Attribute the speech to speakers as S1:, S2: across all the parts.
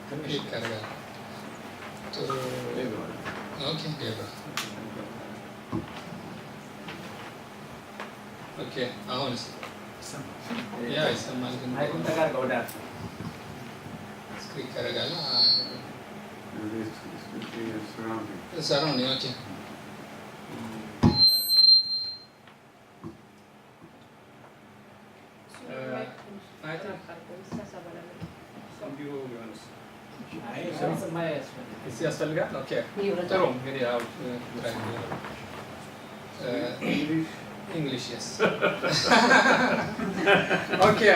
S1: ክሊክ አደርጋለሁ። ጥሩ ኦኬ ገባ። ኦኬ አሁንስ ያ ይሰማል ግን
S2: ማይኩን ተጋርጋ ወደ አፍ
S1: ክሊክ አደርጋለሁ። ሰራው ነው ኦኬ ያስፈልጋል። ኦኬ ጥሩ እንግዲህ ያው English yes. Okay,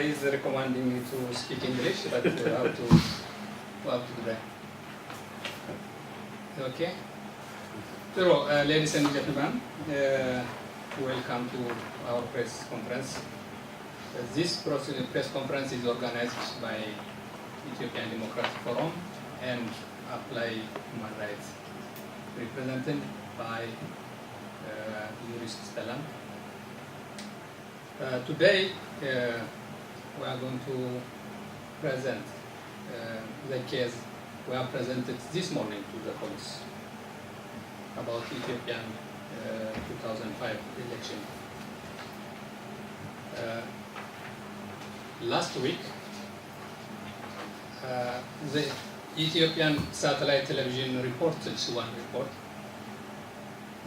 S1: he's recommending me to speak English, but how to do that? Okay. So, ladies and gentlemen, welcome to our press conference. This press conference is organized by Ethiopian Democratic Forum and Apply Human Rights, represented by jurist Stella. Today we are going to present the case we have presented this morning to the police about Ethiopian 2005 election. Last week, the Ethiopian satellite television reported one report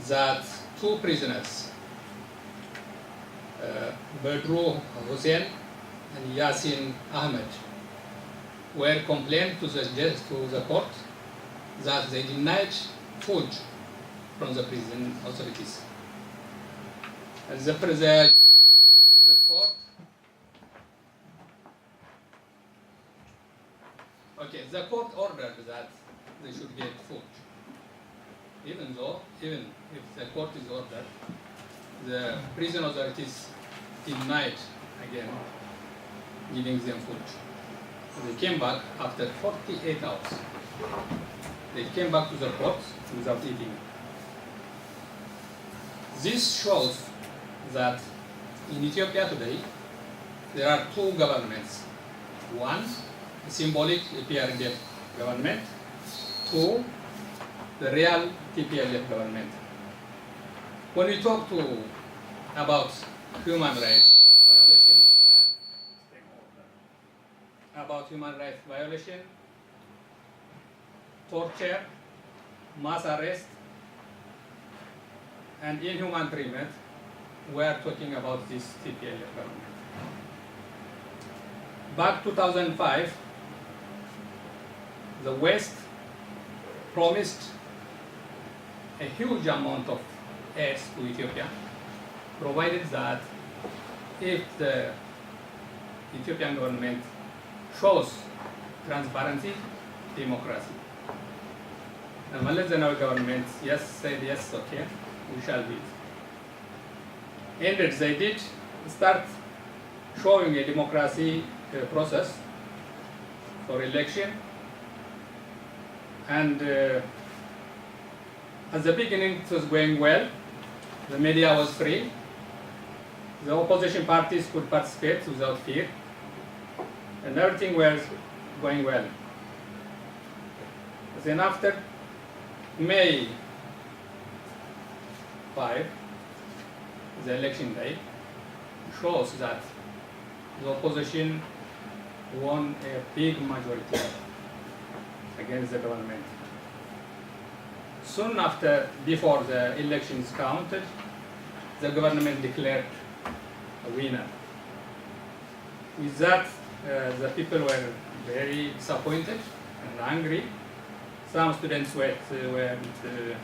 S1: that two prisoners, Badru Hussein and Yasin Ahmed, were complained to the court that they denied food from the prison authorities. And the court, okay, the court ordered that they should get food. Even if the court is ordered, the prison authorities denied again giving them food. So they came back after 48 hours. They came back to the court without eating. This shows that in Ethiopia today there are two governments. One, a symbolic PRDF government. Two, the real TPLF government. When we talk about human rights violation, torture, mass arrest, and inhuman treatment, we are talking about this TPLF government. Back 2005, the West promised a huge amount of aid to Ethiopia, provided that if the Ethiopian government shows transparency, democracy. The Malaysian government said yes, okay, we shall do it. And they did start showing a democracy process for election, and at the beginning it was going well. The media was free. The opposition parties could participate without fear, and everything was going well. Then after May 5, the election day, shows that the opposition won a big majority against the government. Soon after, before the elections counted, the government declared a winner. With that, the people were very disappointed and angry. Some students went to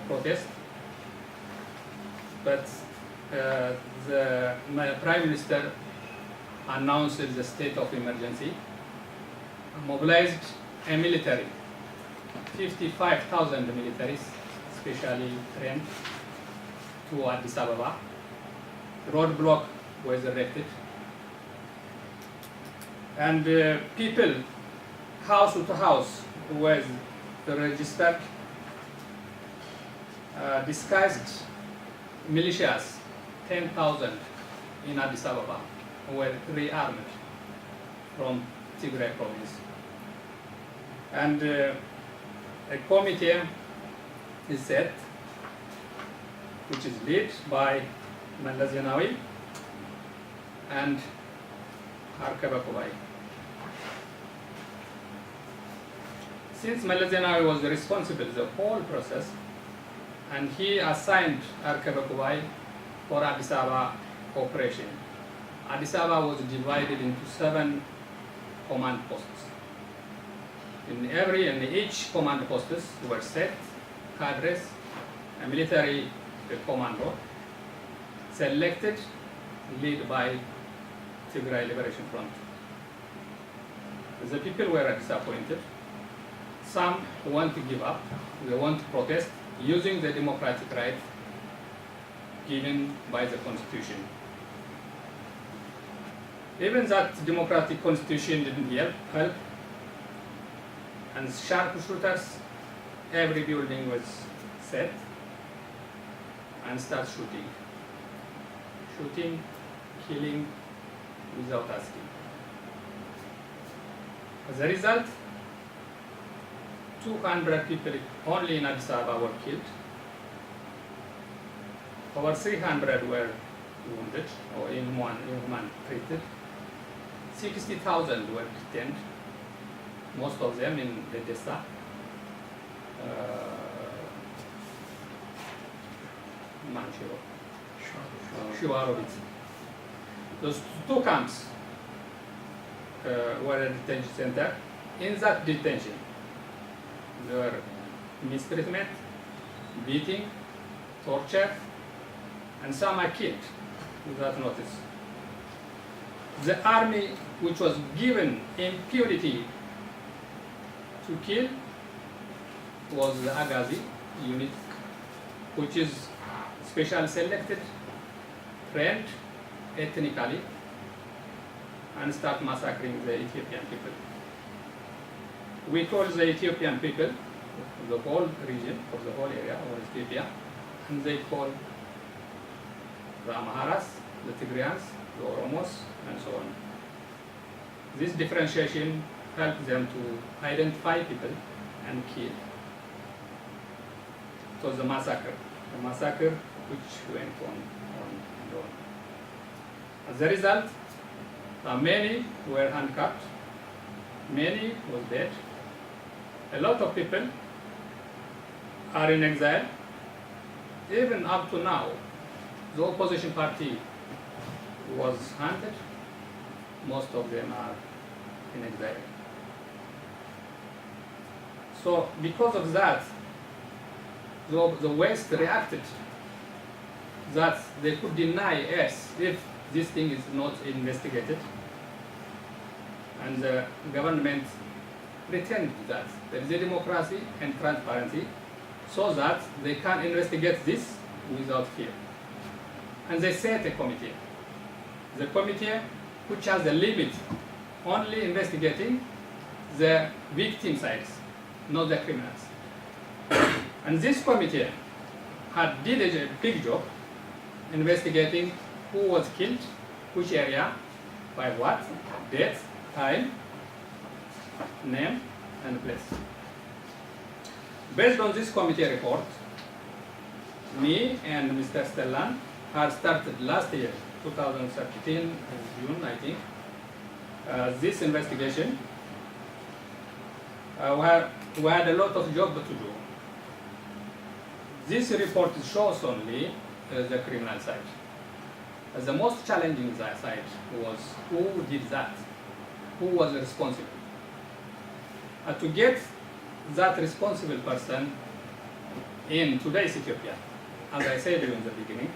S1: protest, but the Prime Minister announced the state of emergency, mobilized a military, 55,000 militaries, specially trained, to Addis Ababa. Roadblock was erected, and people, house to house, was registered, disguised militias, 10,000 in Addis Ababa, were rearmed from Tigray province. And a committee is set, which is led by Meles Zenawi and Arkeba Kubai. Since Meles Zenawi was responsible for the whole process, and he assigned Arkeba Kubai for Addis Ababa operation. Addis Ababa was divided into 7 command posts. In each command posts were set cadres, a military commando, selected, led by Tigray Liberation Front. The people were disappointed. Some want to give up, they want to protest using the democratic right given by the constitution. Even that democratic constitution didn't help, and sharpshooters, every building was set and start shooting, killing without asking. As a result, 200 people only in Addis Ababa were killed. Over 300 were wounded or inhuman treated. 60,000 were detained, most of them in Edessa. Shuwarovitz. Those 2 camps were a detention center. In that detention, there were mistreatment, beating, torture, and some are killed without notice. The army, which was given impunity to kill, was the Agazi unit, which is specially selected, trained ethnically, and start massacring the Ethiopian people. We call the Ethiopian people the whole region, or the whole area of Ethiopia, and they call the Amharas, the Tigrayans, the Oromos, and so on. This differentiation helped them to identify people and kill. It was a massacre which went on and on. As a result, many were handcuffed, many was dead. A lot of people are in exile. Even up to now, the opposition party was hunted. Most of them are in exile. So because of that, the West reacted that they could deny us if this thing is not investigated. And the government pretended that there is a democracy and transparency so that they can investigate this without fear. And they set a committee. The committee, which has a limit, only investigating the victim sides, not the criminals. And this committee did a big job investigating who was killed, which area, by what, date, time, name, and place. Based on this committee report, me and Mr. Stellan had started last year, 2013, in June, I think, this investigation. We had a lot of job to do. This report shows only the criminal side. The most challenging side was who did that, who was responsible. To get that responsible person in today's Ethiopia, as I said in the beginning,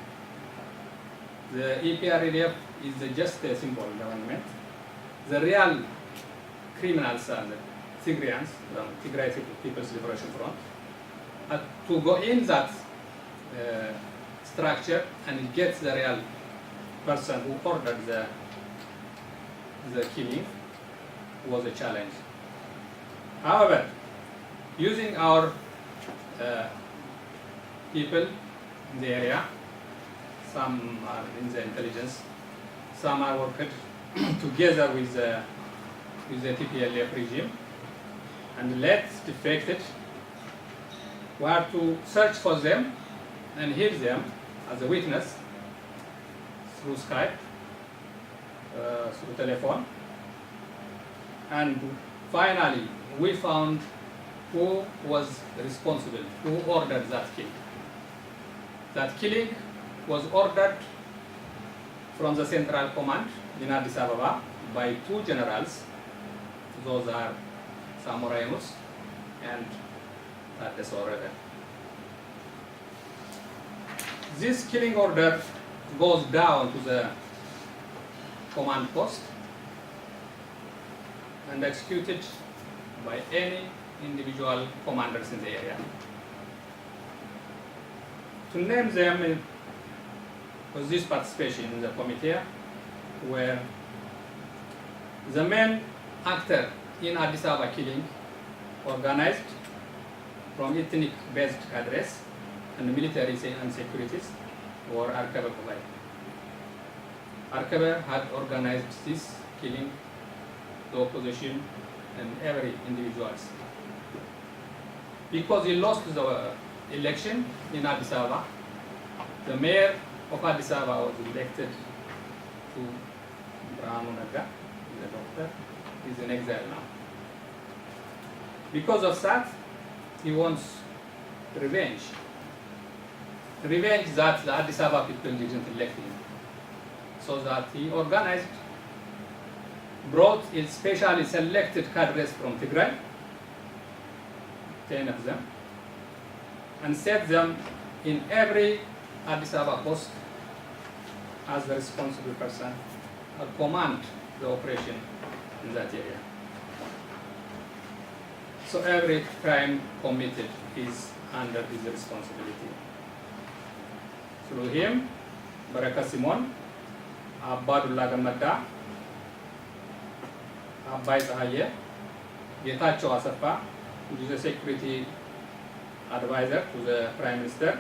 S1: the EPRDF is just a symbol government. The real criminals are the Tigrayans, the Tigray People's Liberation Front, to go in that structure and get the real person who ordered the killing was a challenge. However, using our people in the area, some are in the intelligence, some are working together with the TPLF regime, and let defected, we have to search for them and hear them as a witness through Skype, through telephone. And finally, we found who was responsible, who ordered that killing. That killing was ordered from the Central Command in Addis Ababa by 2 generals. Those are Samurai Yunus and Taddese Orede. This killing order goes down to the command post and executed by any individual commanders in the area. To name them was this participation in the committee, where the main actor in Addis Ababa killing organized from ethnic-based cadres and military and securities were Arkebe Kubai. Arkebe had organized this killing, the opposition and every individuals. Because he lost the election in Addis Ababa, the mayor of Addis Ababa was elected to Brahanu Naga, the doctor, is in exile now. Because of that, he wants revenge. Revenge that the Addis Ababa people didn't elect him. So that he organized, brought his specially selected cadres from Tigray, 10 of them, and set them in every Addis Ababa post as the responsible person or command the operation in that area. So every crime committed is under his responsibility. Through him, Baraka Simon, Abadullah Gamada, Abbai Sahaye, Getachew Asafa, who is a security advisor to the Prime Minister,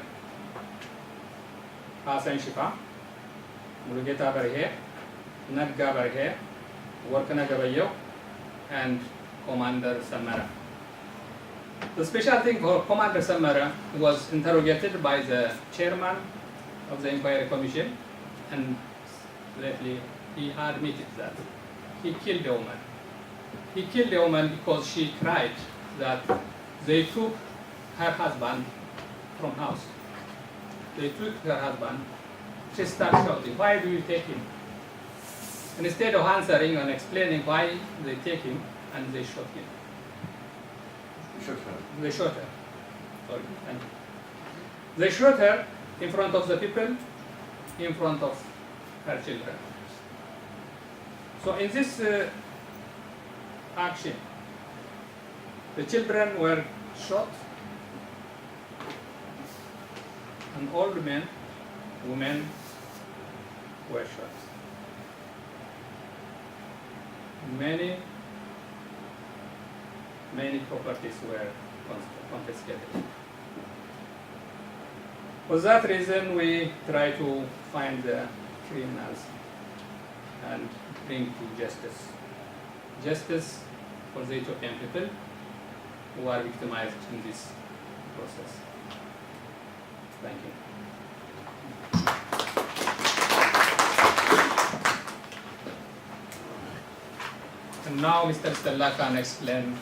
S1: Hassan Shifa, Mulugeta Barhe, Nadga Barhe, Workana Gabayo, and Commander Samara. The special thing for Commander Samara was interrogated by the chairman of the Inquiry Commission, and lately he admitted that he killed the woman. He killed the woman because she cried that they took her husband from house. They took her husband. She started shouting, "Why do you take him?" And instead of answering and explaining why they take him, and they shot him. They shot her. Sorry, thank you. They shot her in front of the people, in front of her children. So in this action, the children were shot, and all the men, women were shot. Many properties were confiscated. For that reason, we try to find the criminals and bring to justice. Justice for the Ethiopian people who are victimized in this process. Thank you. And now Mr. Stella can explain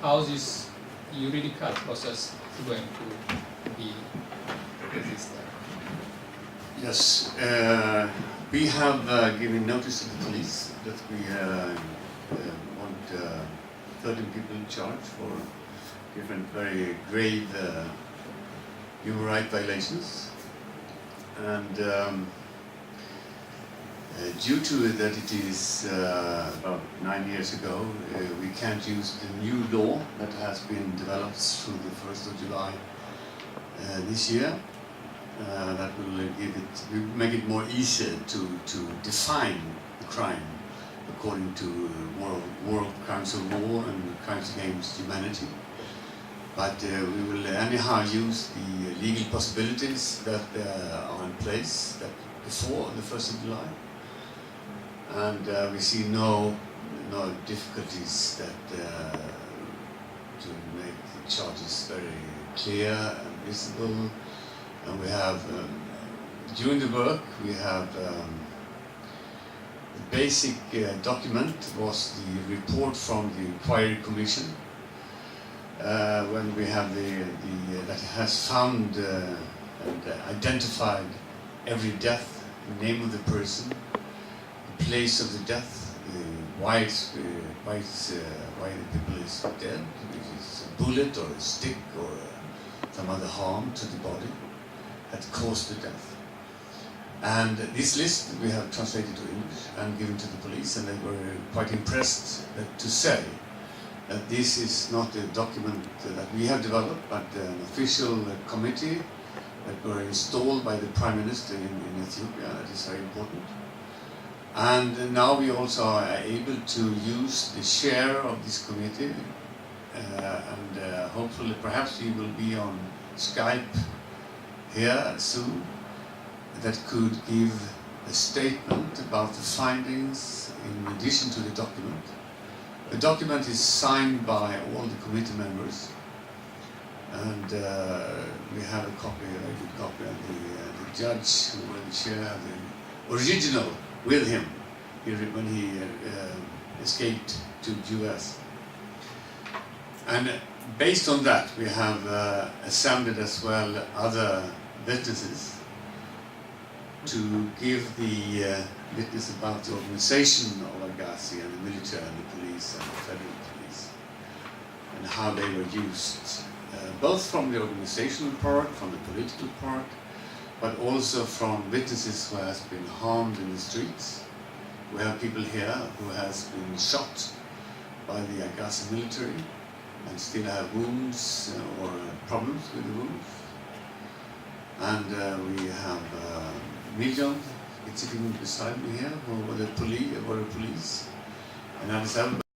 S1: how this juridical process is going to be resisted.
S2: Yes, we have given notice to the police that we want 13 people in charge for different very grave human rights violations. And due to that it is about 9 years ago, we can't use the new law that has been developed through the 1st of July this year. That will make it more easier to define the crime according to World Crimes of War and Crimes Against Humanity. But we will anyhow use the legal possibilities that are in place before the 1st of July. And we see no difficulties that the charge is very clear and visible. And we have, during the work, we have the basic document was the report from the Inquiry Commission, when we have that has found and identified every death, the name of the person, the place of the death, why the people is dead, if it's a bullet or a stick or some other harm to the body that caused the death. And this list we have translated to English and given to the police, and they were quite impressed to say that this is not a document that we have developed, but an official committee that were installed by the Prime Minister in Ethiopia. That is very important. And now we also are able to use the chair of this committee, and hopefully perhaps he will be on Skype here soon, that could give a statement about the findings in addition to the document. The document is signed by all the committee members, and we have a copy, a very good copy, and the judge who will share the original with him when he escaped to US. And based on that, we have assembled as well other witnesses to give the witness about the organization of Agassiz and the military and the police and the federal police, and how they were used, both from the organizational part, from the political part, but also from witnesses who has been harmed in the streets. We have people here who has been shot by the Agassiz military and still have wounds or problems with the wounds. And we have Miljan, it's sitting beside me here, who were the police, and Addis Ababa.